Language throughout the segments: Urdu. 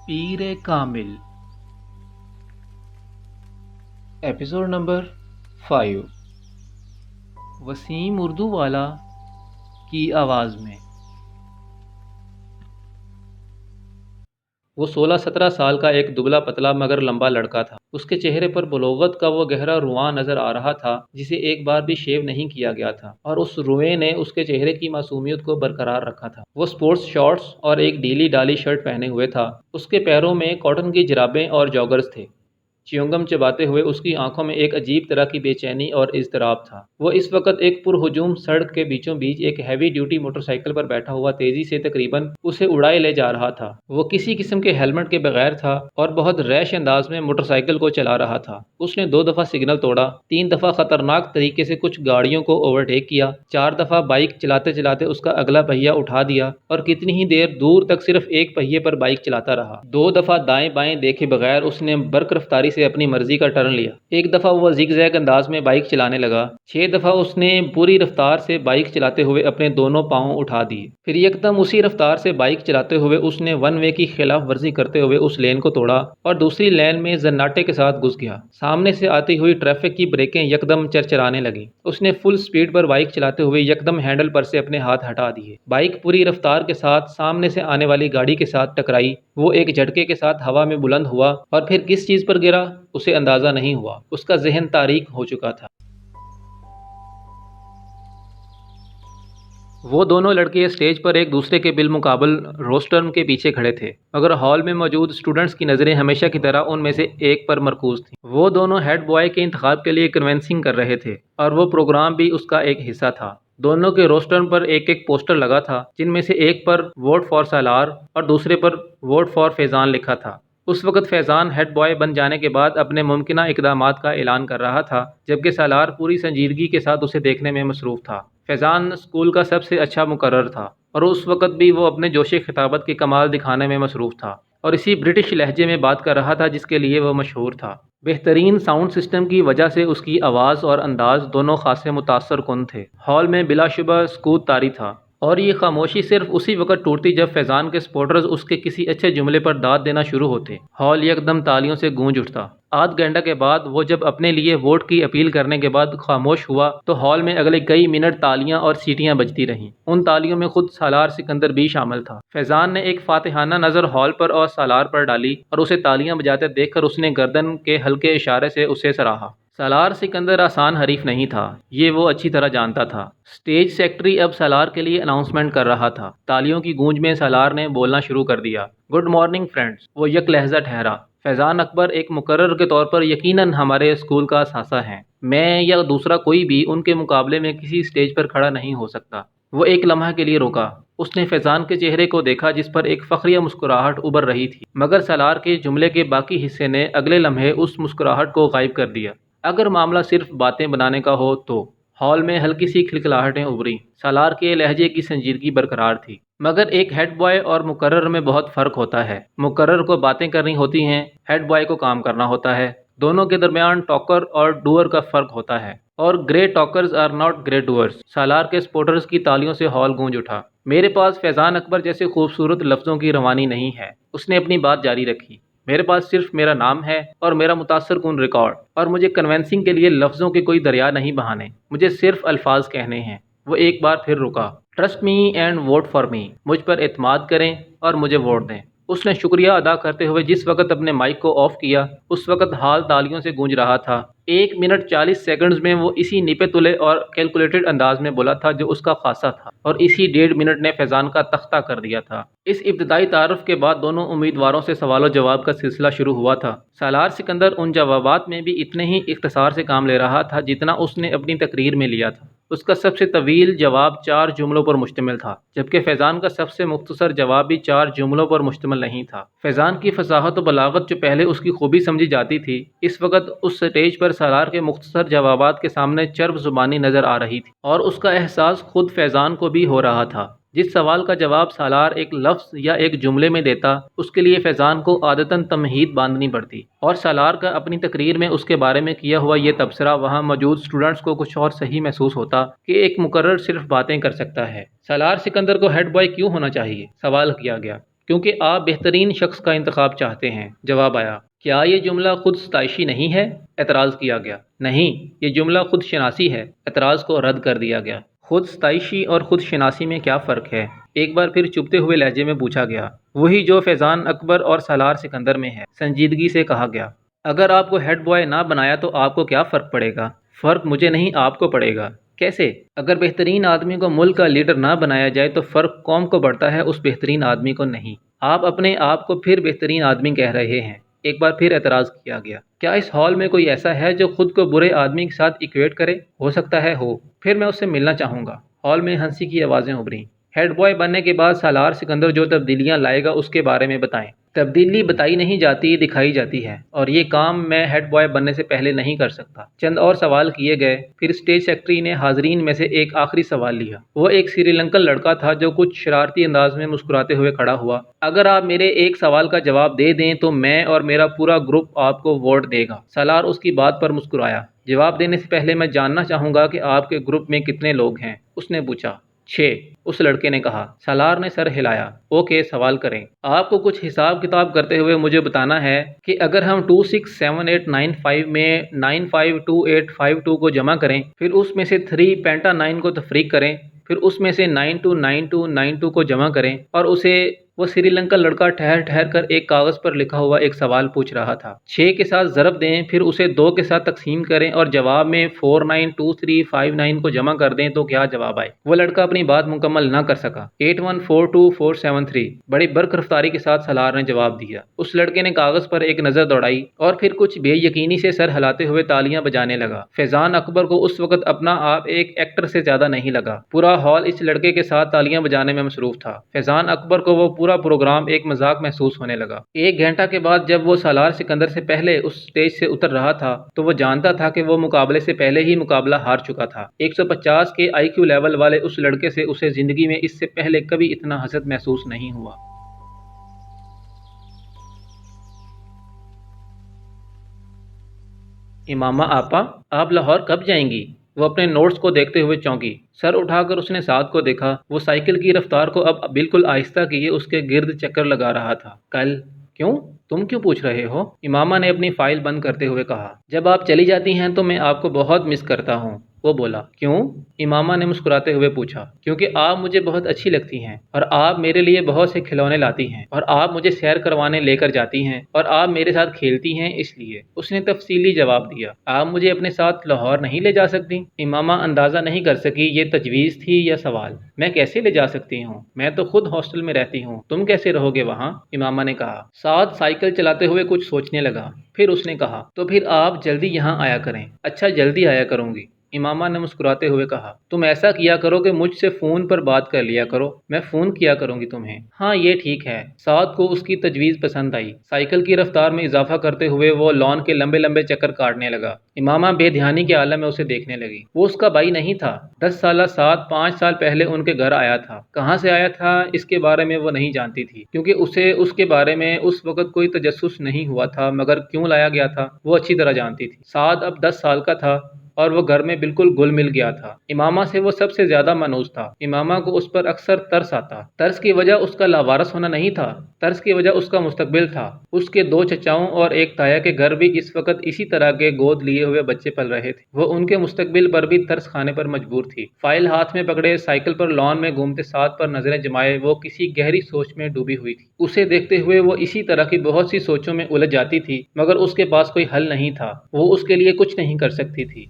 پیر کامل ایپیسوڈ نمبر 5 وسیم اردو والا کی آواز میں۔ وہ 16-17 سال کا ایک دبلا پتلا مگر لمبا لڑکا تھا۔ اس کے چہرے پر بلوغت کا وہ گہرا رواں نظر آ رہا تھا جسے ایک بار بھی شیو نہیں کیا گیا تھا، اور اس روئیں نے اس کے چہرے کی معصومیت کو برقرار رکھا تھا۔ وہ سپورٹس شارٹس اور ایک ڈھیلی ڈالی شرٹ پہنے ہوئے تھا۔ اس کے پیروں میں کاٹن کی جرابیں اور جاگرز تھے۔ چیونگم چباتے ہوئے اس کی آنکھوں میں ایک عجیب طرح کی بے چینی اور اضطراب تھا۔ وہ اس وقت ایک پرہجوم سڑک کے بیچوں بیچ ایک ہیوی ڈیوٹی موٹر سائیکل پر بیٹھا ہوا تیزی سے تقریباً اسے اڑائے لے جا رہا تھا۔ وہ کسی قسم کے ہیلمٹ کے بغیر تھا اور بہت ریش انداز میں موٹر سائیکل کو چلا رہا تھا۔ اس نے 2 دفعہ سگنل توڑا، 3 دفعہ خطرناک طریقے سے کچھ گاڑیوں کو اوورٹیک کیا، 4 دفعہ بائیک چلاتے چلاتے اس کا اگلا پہیہ اٹھا دیا اور کتنی ہی دیر دور تک صرف ایک پہیے پر بائیک چلاتا رہا۔ 2 دفعہ دائیں بائیں دیکھے بغیر اس نے برق رفتاری سے اپنی مرضی کا ٹرن لیا۔ ایک دفعہ وہ زگ زیگ انداز میں بائیک چلانے لگا۔ 6 دفعہ اس نے پوری رفتار سے بائیک چلاتے ہوئے اپنے دونوں پاؤں اٹھا دیے۔ پھر یکدم اسی رفتار سے بائیک چلاتے ہوئے اس نے ون وے کی خلاف ورزی کرتے ہوئے اس لین کو توڑا اور دوسری لین میں زناٹے کے ساتھ گھس گیا۔ سامنے سے آتی ہوئی ٹریفک کی بریکیں یکدم چرچرانے لگیں۔ اس نے فل سپیڈ پر بائیک چلاتے ہوئے یکدم ہینڈل پر سے اپنے ہاتھ ہٹا دیے۔ بائیک پوری رفتار کے ساتھ سامنے سے آنے والی گاڑی کے ساتھ ٹکرائی۔ وہ ایک جھٹکے کے ساتھ ہوا میں بلند ہوا اور پھر کس چیز پر گرا اسے اندازہ نہیں ہوا۔ اس کا ذہن تاریک ہو چکا تھا۔ وہ دونوں لڑکے اسٹیج پر ایک دوسرے کے بالمقابل روسٹرم کے پیچھے کھڑے تھے، مگر ہال میں موجود اسٹوڈنٹس کی نظریں ہمیشہ کی طرح ان میں سے ایک پر مرکوز تھیں۔ وہ دونوں ہیڈ بوائے کے انتخاب کے لیے کنونسنگ کر رہے تھے اور وہ پروگرام بھی اس کا ایک حصہ تھا۔ دونوں کے روسٹرم پر ایک ایک پوسٹر لگا تھا، جن میں سے ایک پر ووٹ فار سالار اور دوسرے پر ووٹ فار فیضان لکھا تھا۔ اس وقت فیضان ہیڈ بوائے بن جانے کے بعد اپنے ممکنہ اقدامات کا اعلان کر رہا تھا، جبکہ سالار پوری سنجیدگی کے ساتھ اسے دیکھنے میں مصروف تھا۔ فیضان اسکول کا سب سے اچھا مقرر تھا اور اس وقت بھی وہ اپنے جوش خطابت کے کمال دکھانے میں مصروف تھا اور اسی برٹش لہجے میں بات کر رہا تھا جس کے لیے وہ مشہور تھا۔ بہترین ساؤنڈ سسٹم کی وجہ سے اس کی آواز اور انداز دونوں خاصے متاثر کن تھے۔ ہال میں بلا شبہ سکوت طاری تھا، اور یہ خاموشی صرف اسی وقت ٹوٹتی جب فیضان کے سپورٹرز اس کے کسی اچھے جملے پر داد دینا شروع ہوتے۔ ہال یکدم تالیوں سے گونج اٹھتا۔ آدھ گھنٹہ کے بعد وہ جب اپنے لیے ووٹ کی اپیل کرنے کے بعد خاموش ہوا تو ہال میں اگلے کئی منٹ تالیاں اور سیٹیاں بجتی رہیں۔ ان تالیوں میں خود سالار سکندر بھی شامل تھا۔ فیضان نے ایک فاتحانہ نظر ہال پر اور سالار پر ڈالی اور اسے تالیاں بجاتے دیکھ کر اس نے گردن کے ہلکے اشارے سے اسے سراہا۔ سالار سکندر آسان حریف نہیں تھا، یہ وہ اچھی طرح جانتا تھا۔ اسٹیج سیکرٹری اب سالار کے لیے اناؤنسمنٹ کر رہا تھا۔ تالیوں کی گونج میں سالار نے بولنا شروع کر دیا۔ Good morning friends. وہ یک لہجہ ٹھہرا۔ فیضان اکبر ایک مقرر کے طور پر یقیناً ہمارے اسکول کا اثاثہ ہیں۔ میں یا دوسرا کوئی بھی ان کے مقابلے میں کسی اسٹیج پر کھڑا نہیں ہو سکتا۔ وہ ایک لمحہ کے لیے رکا۔ اس نے فیضان کے چہرے کو دیکھا جس پر ایک فخریہ مسکراہٹ ابھر رہی تھی، مگر سالار کے جملے کے باقی حصے نے اگلے لمحے اس مسکراہٹ کو غائب کر دیا۔ اگر معاملہ صرف باتیں بنانے کا ہو تو ہال میں ہلکی سی کھلکھلاہٹیں ابھریں۔ سالار کے لہجے کی سنجیدگی برقرار تھی۔ مگر ایک ہیڈ بوائے اور مقرر میں بہت فرق ہوتا ہے۔ مقرر کو باتیں کرنی ہوتی ہیں، ہیڈ بوائے کو کام کرنا ہوتا ہے۔ دونوں کے درمیان ٹاکر اور ڈوئر کا فرق ہوتا ہے، اور great talkers are not great doers. Salar کے سپورٹرز کی تالیوں سے ہال گونج اٹھا۔ میرے پاس فیضان اکبر جیسے خوبصورت لفظوں کی روانی نہیں ہے، اس نے اپنی بات جاری رکھی۔ میرے پاس صرف میرا نام ہے اور میرا متاثر کن ریکارڈ، اور مجھے کنونسنگ کے لیے لفظوں کے کوئی دریا نہیں بہانے، مجھے صرف الفاظ کہنے ہیں۔ وہ ایک بار پھر رکا۔ Trust me and vote for me. مجھ پر اعتماد کریں اور مجھے ووٹ دیں۔ اس نے شکریہ ادا کرتے ہوئے جس وقت اپنے مائک کو آف کیا اس وقت ہال تالیوں سے گونج رہا تھا۔ 1 منٹ 40 سیکنڈز میں وہ اسی نپے تلے اور کیلکولیٹڈ انداز میں بولا تھا جو اس کا خاصہ تھا، اور اسی 1.5 منٹ نے فیضان کا تختہ کر دیا تھا۔ اس ابتدائی تعارف کے بعد دونوں امیدواروں سے سوال و جواب کا سلسلہ شروع ہوا تھا۔ سالار سکندر ان جوابات میں بھی اتنے ہی اختصار سے کام لے رہا تھا جتنا اس نے اپنی تقریر میں لیا تھا۔ اس کا سب سے طویل جواب 4 جملوں پر مشتمل تھا، جبکہ فیضان کا سب سے مختصر جواب بھی 4 جملوں پر مشتمل نہیں تھا۔ فیضان کی فصاحت و بلاغت جو پہلے اس کی خوبی سمجھی جاتی تھی، اس وقت اس سٹیج پر سالار کے مختصر جوابات کے سامنے چرب زبانی نظر آ رہی تھی، اور اس کا احساس خود فیضان کو بھی ہو رہا تھا۔ جس سوال کا جواب سالار ایک لفظ یا ایک جملے میں دیتا، اس کے لیے فیضان کو عادتاً تمہید باندھنی پڑتی، اور سالار کا اپنی تقریر میں اس کے بارے میں کیا ہوا یہ تبصرہ وہاں موجود اسٹوڈنٹس کو کچھ اور صحیح محسوس ہوتا کہ ایک مقرر صرف باتیں کر سکتا ہے۔ سالار سکندر کو ہیڈ بوائے کیوں ہونا چاہیے؟ سوال کیا گیا۔ کیونکہ آپ بہترین شخص کا انتخاب چاہتے ہیں، جواب آیا۔ کیا یہ جملہ خود ستائشی نہیں ہے؟ اعتراض کیا گیا۔ نہیں، یہ جملہ خود شناسی ہے۔ اعتراض کو رد کر دیا گیا۔ خود ستائشی اور خود شناسی میں کیا فرق ہے؟ ایک بار پھر چبھتے ہوئے لہجے میں پوچھا گیا۔ وہی جو فیضان اکبر اور سالار سکندر میں ہے، سنجیدگی سے کہا گیا۔ اگر آپ کو ہیڈ بوائے نہ بنایا تو آپ کو کیا فرق پڑے گا؟ فرق مجھے نہیں، آپ کو پڑے گا۔ کیسے؟ اگر بہترین آدمی کو ملک کا لیڈر نہ بنایا جائے تو فرق قوم کو پڑتا ہے، اس بہترین آدمی کو نہیں۔ آپ اپنے آپ کو پھر بہترین آدمی کہہ رہے ہیں۔ ایک بار پھر اعتراض کیا گیا۔ کیا اس ہال میں کوئی ایسا ہے جو خود کو برے آدمی کے ساتھ ایکویٹ کرے؟ ہو سکتا ہے ہو، پھر میں اس سے ملنا چاہوں گا۔ ہال میں ہنسی کی آوازیں ابھریں۔ ہیڈ بوائے بننے کے بعد سالار سکندر جو تبدیلیاں لائے گا اس کے بارے میں بتائیں۔ تبدیلی بتائی نہیں جاتی، دکھائی جاتی ہے، اور یہ کام میں ہیڈ بوائے بننے سے پہلے نہیں کر سکتا۔ چند اور سوال کیے گئے، پھر اسٹیج سیکرٹری نے حاضرین میں سے ایک آخری سوال لیا۔ وہ ایک سری لنکن لڑکا تھا جو کچھ شرارتی انداز میں مسکراتے ہوئے کھڑا ہوا۔ اگر آپ میرے ایک سوال کا جواب دے دیں تو میں اور میرا پورا گروپ آپ کو ووٹ دے گا۔ سالار اس کی بات پر مسکرایا۔ جواب دینے سے پہلے میں جاننا چاہوں گا کہ آپ کے گروپ میں کتنے لوگ ہیں؟ اس نے پوچھا۔ 6، اس لڑکے نے کہا۔ سالار نے سر ہلایا۔ اوکے، سوال کریں۔ آپ کو کچھ حساب کتاب کرتے ہوئے مجھے بتانا ہے کہ اگر ہم 267895 میں 952852 کو جمع کریں، پھر اس میں سے 3 پینٹا 9 کو تفریق کریں، پھر اس میں سے 929292 کو جمع کریں، اور اسے وہ سری لنکن لڑکا ٹھہر ٹھہر کر ایک کاغذ پر لکھا ہوا ایک سوال پوچھ رہا تھا۔ 6 کے ساتھ ضرب دیں، پھر اسے 2 کے ساتھ تقسیم کریں اور جواب میں 492359 کو جمع کر دیں تو کیا جواب آئے؟ وہ لڑکا اپنی بات مکمل نہ کر سکا۔ 81422473، بڑی برق رفتاری کے ساتھ سالار نے جواب دیا۔ اس لڑکے نے کاغذ پر ایک نظر دوڑائی اور پھر کچھ بے یقینی سے سر ہلاتے ہوئے تالیاں بجانے لگا۔ فیضان اکبر کو اس وقت اپنا آپ ایک ایکٹر سے زیادہ نہیں لگا۔ پورا ہال اس لڑکے کے ساتھ تالیاں بجانے میں مصروف تھا۔ فیضان اکبر کو وہ پورا پروگرام ایک مذاق محسوس ہونے لگا۔ 1 گھنٹہ کے بعد جب وہ سالار سکندر سے پہلے اس سٹیج سے اتر رہا تھا تو وہ جانتا تھا کہ وہ مقابلے سے پہلے ہی مقابلہ ہار چکا تھا۔ 150 کے آئی کیو لیول والے اس لڑکے سے اسے زندگی میں اس سے پہلے کبھی اتنا حسد محسوس نہیں ہوا۔ امامہ آپا، آپ لاہور کب جائیں گی؟ وہ اپنے نوٹس کو دیکھتے ہوئے چونکی۔ سر اٹھا کر اس نے سعد کو دیکھا۔ وہ سائیکل کی رفتار کو اب بالکل آہستہ کیے اس کے گرد چکر لگا رہا تھا۔ کل؟ کیوں؟ تم کیوں پوچھ رہے ہو؟ امامہ نے اپنی فائل بند کرتے ہوئے کہا۔ جب آپ چلی جاتی ہیں تو میں آپ کو بہت مس کرتا ہوں۔ وہ بولا۔ کیوں؟ امامہ نے مسکراتے ہوئے پوچھا۔ کیونکہ آپ مجھے بہت اچھی لگتی ہیں، اور آپ میرے لیے بہت سے کھلونے لاتی ہیں، اور آپ مجھے سیر کروانے لے کر جاتی ہیں، اور آپ میرے ساتھ کھیلتی ہیں، اس لیے۔ اس نے تفصیلی جواب دیا۔ آپ مجھے اپنے ساتھ لاہور نہیں لے جا سکتی؟ امامہ اندازہ نہیں کر سکی یہ تجویز تھی یا سوال۔ میں کیسے لے جا سکتی ہوں؟ میں تو خود ہاسٹل میں رہتی ہوں، تم کیسے رہو گے وہاں؟ امامہ نے کہا۔ سعد سائیکل چلاتے ہوئے کچھ سوچنے لگا، پھر اس نے کہا، تو پھر آپ جلدی یہاں آیا کریں۔ اچھا، جلدی آیا کروں گی، امامہ نے مسکراتے ہوئے کہا۔ تم ایسا کیا کرو کہ مجھ سے فون پر بات کر لیا کرو، میں فون کیا کروں گی تمہیں۔ ہاں، یہ ٹھیک ہے۔ سعد کو اس کی تجویز پسند آئی۔ سائیکل کی رفتار میں اضافہ کرتے ہوئے وہ لان کے لمبے لمبے چکر کاٹنے لگا۔ امامہ بے دھیانی کے عالم میں اسے دیکھنے لگی۔ وہ اس کا بھائی نہیں تھا۔ 10 سالہ سعد 5 سال پہلے ان کے گھر آیا تھا۔ کہاں سے آیا تھا اس کے بارے میں وہ نہیں جانتی تھی، کیونکہ اسے اس کے بارے میں اس وقت کوئی تجسس نہیں ہوا تھا، مگر کیوں لایا گیا تھا وہ اچھی طرح جانتی تھی۔ سعد اب 10 سال کا تھا اور وہ گھر میں بالکل گل مل گیا تھا۔ امامہ سے وہ سب سے زیادہ مانوس تھا۔ امامہ کو اس پر اکثر ترس آتا۔ ترس کی وجہ اس کا لاوارث ہونا نہیں تھا، ترس کی وجہ اس کا مستقبل تھا۔ اس کے 2 چچاؤں اور ایک تایا کے گھر بھی اس وقت اسی طرح کے گود لیے ہوئے بچے پل رہے تھے۔ وہ ان کے مستقبل پر بھی ترس کھانے پر مجبور تھی۔ فائل ہاتھ میں پکڑے سائیکل پر لان میں گھومتے سعد پر نظریں جمائے وہ کسی گہری سوچ میں ڈوبی ہوئی تھی۔ اسے دیکھتے ہوئے وہ اسی طرح کی بہت سی سوچوں میں الجھ جاتی تھی، مگر اس کے پاس کوئی حل نہیں تھا، وہ اس کے لیے کچھ نہیں کر سکتی تھی۔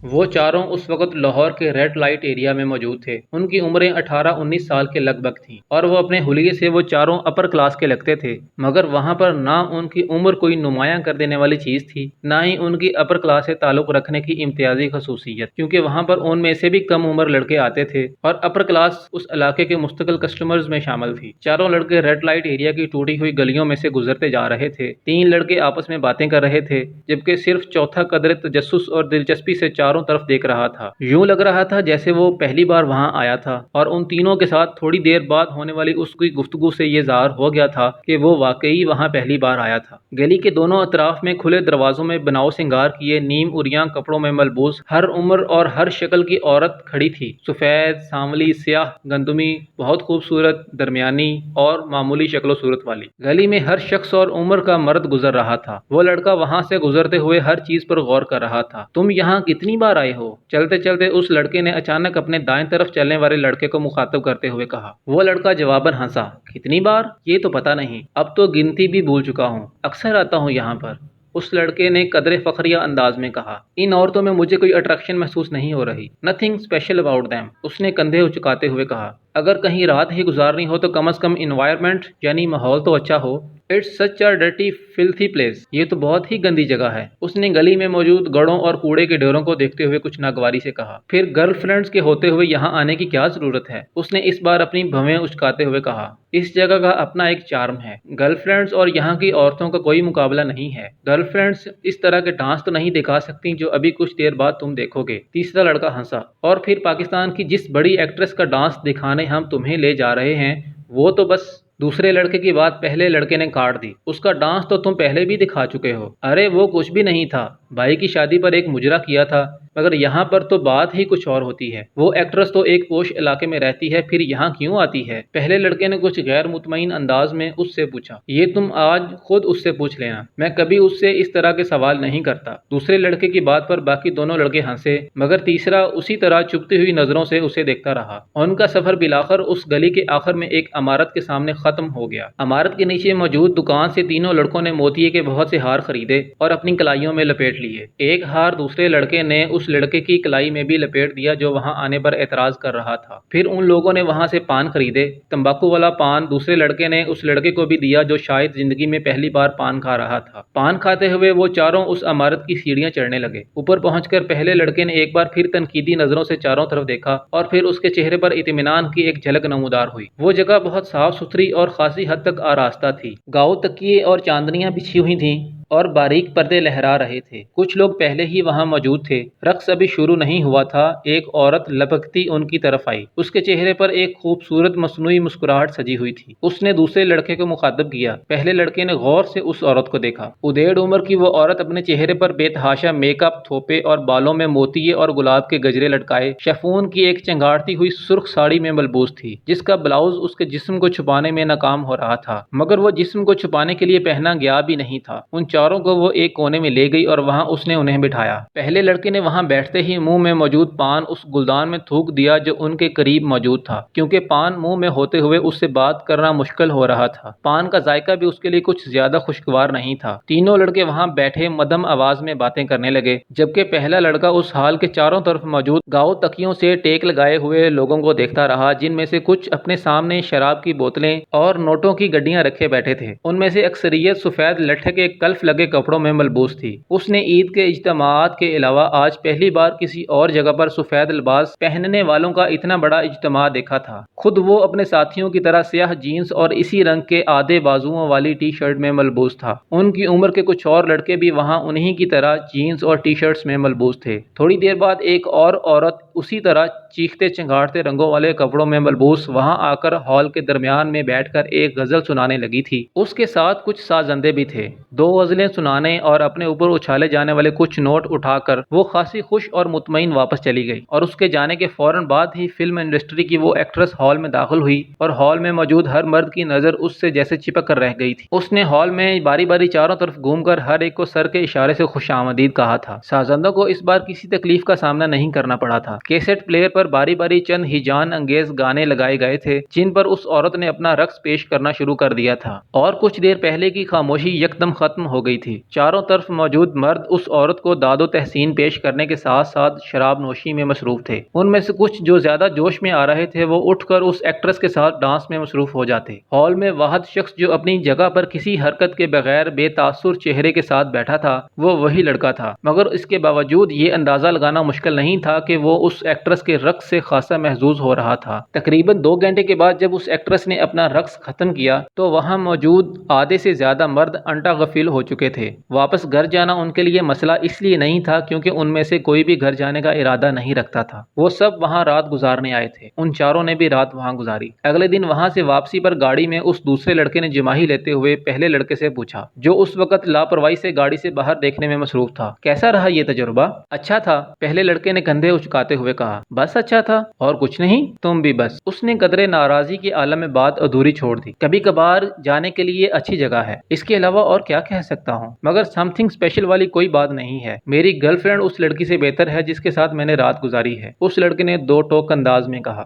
وہ چاروں اس وقت لاہور کے ریڈ لائٹ ایریا میں موجود تھے۔ ان کی عمریں 18-19 سال کے لگ بھگ تھیں، اور وہ اپنے حلیے سے وہ چاروں اپر کلاس کے لگتے تھے، مگر وہاں پر نہ ان کی عمر کوئی نمایاں کر دینے والی چیز تھی، نہ ہی ان کی اپر کلاس سے تعلق رکھنے کی امتیازی خصوصیت، کیونکہ وہاں پر ان میں سے بھی کم عمر لڑکے آتے تھے، اور اپر کلاس اس علاقے کے مستقل کسٹمرز میں شامل تھی۔ چاروں لڑکے ریڈ لائٹ ایریا کی ٹوٹی ہوئی گلیوں میں سے گزرتے جا رہے تھے۔ 3 لڑکے آپس میں باتیں کر رہے تھے، جبکہ صرف چوتھا قدرے تجسس اور دلچسپی سے چاروں چاروں طرف دیکھ رہا تھا۔ یوں لگ رہا تھا جیسے وہ پہلی بار وہاں آیا تھا، اور ان تینوں کے ساتھ تھوڑی دیر بعد ہونے والی اس کی گفتگو سے یہ ظاہر ہو گیا تھا کہ وہ واقعی وہاں پہلی بار آیا تھا۔ گلی کے دونوں اطراف میں کھلے دروازوں میں بناؤ سنگار کیے نیم عریاں کپڑوں میں ملبوس ہر عمر اور ہر شکل کی عورت کھڑی تھی، سفید، سانولی، سیاہ، گندمی، بہت خوبصورت، درمیانی اور معمولی شکل و صورت والی۔ گلی میں ہر شخص اور عمر کا مرد گزر رہا تھا۔ وہ لڑکا وہاں سے گزرتے ہوئے ہر چیز پر غور کر رہا تھا۔ تم یہاں کتنی بار آئے ہو؟ چلتے چلتے اس لڑکے نے اچانک اپنے دائیں طرف چلنے والے لڑکے کو مخاطب کرتے ہوئے کہا۔ وہ لڑکا جواباً ہنسا، کتنی بار؟ یہ تو پتہ نہیں، اب تو گنتی بھی بھول چکا ہوں، اکثر آتا ہوں یہاں پر۔ اس لڑکے نے قدرے فخریہ انداز میں کہا۔ ان عورتوں میں مجھے کوئی اٹریکشن محسوس نہیں ہو رہی۔ نتھنگ اسپیشل اباؤٹ دیم، اس نے کندھے اچکاتے ہوئے کہا۔ اگر کہیں رات ہی گزارنی ہو تو کم از کم انوائرمنٹ یعنی ماحول تو اچھا ہو۔ It's such a dirty filthy place, یہ تو بہت ہی گندی جگہ ہے۔ اس نے گلی میں موجود گڑھوں اور کوڑے کے ڈھیروں کو دیکھتے ہوئے کچھ ناگواری سے کہا۔ پھر گرل فرینڈز کے ہوتے ہوئے یہاں آنے کی کیا ضرورت ہے؟ اس نے اس بار اپنی بھویں اچکاتے ہوئے کہا۔ اس جگہ کا اپنا ایک چارم ہے۔ گرل فرینڈز اور یہاں کی عورتوں کا کوئی مقابلہ نہیں ہے۔ گرل فرینڈز اس طرح کے ڈانس تو نہیں دکھا سکتی جو ابھی کچھ دیر بعد تم دیکھو گے۔ تیسرا لڑکا ہنسا۔ اور پھر پاکستان کی جس بڑی ایکٹریس کا ڈانس دکھانے ہم تمہیں لے جا رہے ہیں وہ تو بس۔ دوسرے لڑکے کی بات پہلے لڑکے نے کاٹ دی۔ اس کا ڈانس تو تم پہلے بھی دکھا چکے ہو۔ ارے وہ کچھ بھی نہیں تھا، بھائی کی شادی پر ایک مجرا کیا تھا، مگر یہاں پر تو بات ہی کچھ اور ہوتی ہے۔ وہ ایکٹریس تو ایک پوش علاقے میں رہتی ہے، پھر یہاں کیوں آتی ہے؟ پہلے لڑکے نے کچھ غیر مطمئن انداز میں اس سے پوچھا۔ یہ تم آج خود اس سے پوچھ لینا، میں کبھی اس سے اس طرح کے سوال نہیں کرتا۔ دوسرے لڑکے کی بات پر باقی دونوں لڑکے ہنسے، مگر تیسرا اسی طرح چبھتی ہوئی نظروں سے اسے دیکھتا رہا۔ ان کا سفر بالآخر اس گلی کے آخر میں ایک عمارت کے سامنے ختم ہو گیا۔ عمارت کے نیچے موجود دکان سے تینوں لڑکوں نے موتیے کے بہت سے ہار خریدے اور اپنی کلائیوں میں لپیٹ لیے۔ ایک ہار دوسرے لڑکے نے اس لڑکے کی کلائی میں بھی لپیٹ دیا جو وہاں آنے پر اعتراض کر رہا تھا۔ پھر ان لوگوں نے وہاں سے پان خریدے۔ تمباکو والا پان دوسرے لڑکے نے اس لڑکے کو بھی دیا جو شاید زندگی میں پہلی بار پان کھا رہا تھا۔ پان کھاتے ہوئے وہ چاروں اس عمارت کی سیڑھیاں چڑھنے لگے۔ اوپر پہنچ کر پہلے لڑکے نے ایک بار پھر تنقیدی نظروں سے چاروں طرف دیکھا اور پھر اس کے چہرے پر اطمینان کی ایک جھلک نمودار ہوئی۔ وہ جگہ بہت صاف ستھری اور خاصی حد تک آراستہ تھی۔ گاؤ تکیے اور چاندنیاں بچھی ہوئی تھیں اور باریک پردے لہرا رہے تھے۔ کچھ لوگ پہلے ہی وہاں موجود تھے۔ رقص ابھی شروع نہیں ہوا تھا۔ ایک عورت لپکتی ان کی طرف آئی۔ اس کے چہرے پر ایک خوبصورت مصنوعی مسکراہٹ سجی ہوئی تھی۔ اس نے دوسرے لڑکے کو مخاطب کیا۔ پہلے لڑکے نے غور سے اس عورت کو دیکھا۔ ادھیڑ عمر کی وہ عورت اپنے چہرے پر بے تحاشا میک اپ تھوپے اور بالوں میں موتیے اور گلاب کے گجرے لٹکائے شیفون کی ایک چنگاڑتی ہوئی سرخ ساڑی میں ملبوس تھی، جس کا بلاؤز اس کے جسم کو چھپانے میں ناکام ہو رہا تھا، مگر وہ جسم کو چھپانے کے لیے پہنا گیا بھی نہیں تھا۔ ان چاروں کو وہ ایک کونے میں لے گئی اور وہاں اس نے انہیں بٹھایا۔ پہلے لڑکے نے وہاں بیٹھتے ہی منہ میں موجود پان اس گلدان میں تھوک دیا جو ان کے قریب موجود تھا، کیونکہ پان منہ میں ہوتے ہوئے اس سے بات کرنا مشکل ہو رہا تھا۔ پان کا ذائقہ بھی اس کے لیے کچھ زیادہ خوشگوار نہیں تھا۔ تینوں لڑکے وہاں بیٹھے مدھم آواز میں باتیں کرنے لگے، جبکہ پہلا لڑکا اس ہال کے چاروں طرف موجود گاؤ تکیوں سے ٹیک لگائے ہوئے لوگوں کو دیکھتا رہا، جن میں سے کچھ اپنے سامنے شراب کی بوتلیں اور نوٹوں کی گڈیاں رکھے بیٹھے تھے۔ ان میں سے اکثریت سفید لٹھے کے کلف لگے کپڑوں میں ملبوس تھی۔ اس نے عید کے اجتماعات کے علاوہ آج پہلی بار کسی اور جگہ پر سفید لباس پہننے والوں کا اتنا بڑا اجتماع دیکھا تھا۔ خود وہ اپنے ساتھیوں کی طرح سیاہ جینز اور اسی رنگ کے آدھے بازوؤں والی ٹی شرٹ میں ملبوس تھا۔ ان کی عمر کے کچھ اور لڑکے بھی وہاں انہی کی طرح جینز اور ٹی شرٹس میں ملبوس تھے۔ تھوڑی دیر بعد ایک اور عورت اسی طرح چیختے چنگاڑتے رنگوں والے کپڑوں میں ملبوس وہاں آ کر ہال کے درمیان میں بیٹھ کر ایک غزل سنانے لگی تھی۔ اس کے ساتھ کچھ سازندے بھی تھے۔ دو غزلیں سنانے اور اپنے اوپر اچھالے جانے والے کچھ نوٹ اٹھا کر وہ خاصی خوش اور مطمئن واپس چلی گئی، اور اس کے جانے کے فوراً بعد ہی فلم انڈسٹری کی وہ ایکٹریس ہال میں داخل ہوئی اور ہال میں موجود ہر مرد کی نظر اس سے جیسے چپک کر رہ گئی تھی۔ اس نے ہال میں باری باری چاروں طرف گھوم کر ہر ایک کو سر کے اشارے سے خوش آمدید کہا تھا۔ سازندوں کو اس بار کسی تکلیف کا سامنا نہیں کرنا پڑا تھا۔ کیسٹ پلیئر پر باری باری چند ہیجان انگیز گانے لگائے گئے تھے جن پر اس عورت نے اپنا رقص پیش کرنا شروع کر دیا تھا، اور کچھ دیر پہلے کی خاموشی یکدم ختم ہو گئی تھی۔ چاروں طرف موجود مرد اس عورت کو داد و تحسین پیش کرنے کے ساتھ ساتھ شراب نوشی میں مصروف تھے۔ ان میں سے کچھ جو زیادہ جوش میں آ رہے تھے وہ اٹھ کر اس ایکٹریس کے ساتھ ڈانس میں مصروف ہو جاتے۔ ہال میں واحد شخص جو اپنی جگہ پر کسی حرکت کے بغیر بے تاثر چہرے کے ساتھ بیٹھا تھا وہ وہی لڑکا تھا، مگر اس کے باوجود یہ اندازہ لگانا مشکل نہیں تھا کہ وہ اس اس ایکٹریس کے رقص سے خاصا محظوظ ہو رہا تھا۔ تقریباً 2 گھنٹے کے بعد جب اس ایکٹریس نے اپنا رقص ختم کیا تو وہاں موجود آدھے سے زیادہ مرد انٹا غفیل ہو چکے تھے۔ واپس گھر جانا ان کے لیے مسئلہ اس لیے نہیں تھا کیونکہ ان میں سے کوئی بھی گھر جانے کا ارادہ نہیں رکھتا تھا۔ وہ سب وہاں رات گزارنے آئے تھے۔ ان چاروں نے بھی رات وہاں گزاری۔ اگلے دن وہاں سے واپسی پر گاڑی میں اس دوسرے لڑکے نے جماہی لیتے ہوئے پہلے لڑکے سے پوچھا، جو اس وقت لاپرواہی سے گاڑی سے باہر دیکھنے میں مصروف تھا، کیسا رہا یہ تجربہ؟ اچھا تھا، پہلے لڑکے نے کندھے اچکاتے ہوئے کہا۔ بس اچھا تھا اور کچھ نہیں؟ تم بھی بس۔ اس نے قدرے ناراضی کے عالم میں بات ادھوری چھوڑ دی۔ کبھی کبھار جانے کے لیے اچھی جگہ ہے، اس کے علاوہ اور کیا کہہ سکتا ہوں، مگر سم تھنگ اسپیشل والی کوئی بات نہیں ہے۔ میری گرل فرینڈ اس لڑکی سے بہتر ہے جس کے ساتھ میں نے رات گزاری ہے، اس لڑکے نے دو ٹوک انداز میں کہا۔